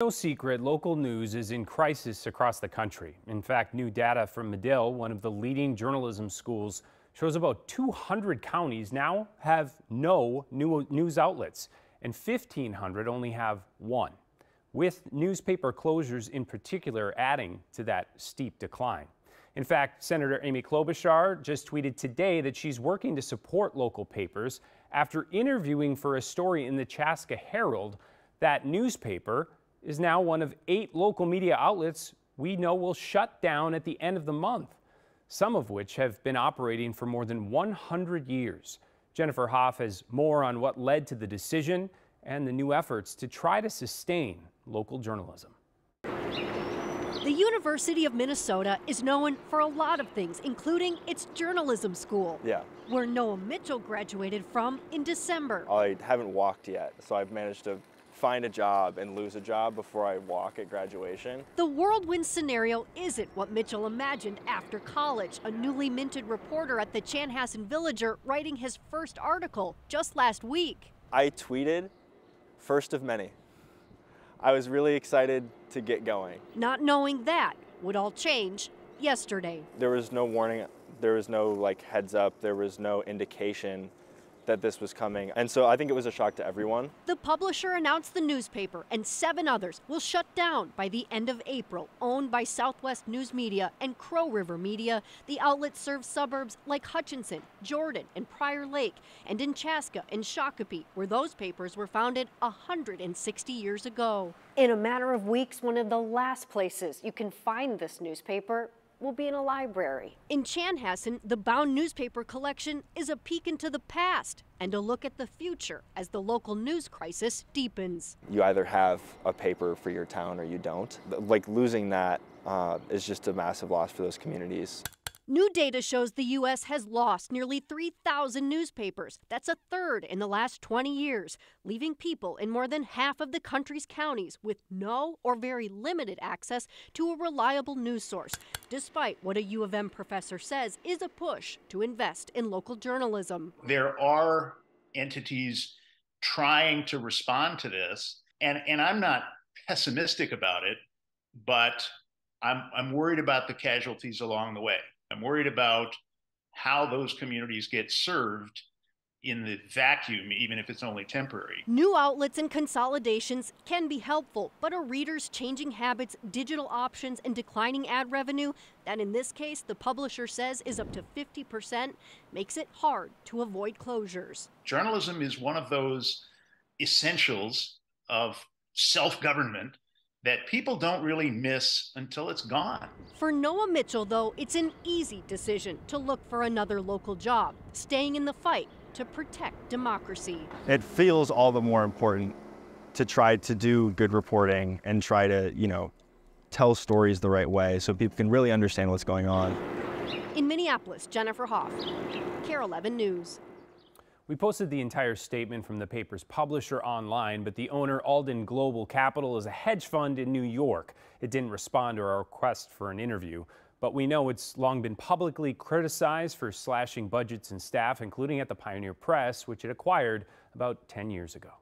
No secret, local news is in crisis across the country. In fact, new data from Medill, one of the leading journalism schools, shows about 200 counties now have no new news outlets, and 1,500 only have one, with newspaper closures in particular adding to that steep decline. In fact, Senator Amy Klobuchar just tweeted today that she's working to support local papers after interviewing for a story in the Chaska Herald. That newspaper is now one of 8 local media outlets we know will shut down at the end of the month, some of which have been operating for more than 100 years. Jennifer Hoff has more on what led to the decision and the new efforts to try to sustain local journalism. The University of Minnesota is known for a lot of things, including its journalism school, where Noah Mitchell graduated from in December. I haven't walked yet, so I've managed to find a job and lose a job before I walk at graduation. The whirlwind scenario isn't what Mitchell imagined after college. A newly minted reporter at the Chanhassen Villager writing his first article just last week. I tweeted first of many. I was really excited to get going. Not knowing that would all change yesterday. There was no warning, there was no heads up, there was no indication that this was coming. And so I think it was a shock to everyone. The publisher announced the newspaper and 7 others will shut down by the end of April. Owned by Southwest News Media and Crow River Media, the outlet serves suburbs like Hutchinson, Jordan, and Prior Lake, and in Chaska and Shakopee, where those papers were founded 160 years ago. In a matter of weeks, one of the last places you can find this newspaper will be in a library. In Chanhassen, the bound newspaper collection is a peek into the past and a look at the future as the local news crisis deepens. You either have a paper for your town or you don't. Losing that is just a massive loss for those communities. New data shows the U.S. has lost nearly 3,000 newspapers. That's a third in the last 20 years, leaving people in more than half of the country's counties with no or very limited access to a reliable news source, despite what a U of M professor says is a push to invest in local journalism. There are entities trying to respond to this, and I'm not pessimistic about it, but I'm worried about the casualties along the way. I'm worried about how those communities get served in the vacuum, even if it's only temporary. New outlets and consolidations can be helpful, but a reader's changing habits, digital options, and declining ad revenue, that in this case the publisher says is up to 50%, makes it hard to avoid closures. Journalism is one of those essentials of self-government that people don't really miss until it's gone. For Noah Mitchell, though, it's an easy decision to look for another local job, staying in the fight to protect democracy. It feels all the more important to try to do good reporting and try to, tell stories the right way so people can really understand what's going on. In Minneapolis, Jennifer Hoff, KARE 11 News. We posted the entire statement from the paper's publisher online, but the owner, Alden Global Capital, is a hedge fund in New York. It didn't respond to our request for an interview, but we know it's long been publicly criticized for slashing budgets and staff, including at the Pioneer Press, which it acquired about 10 years ago.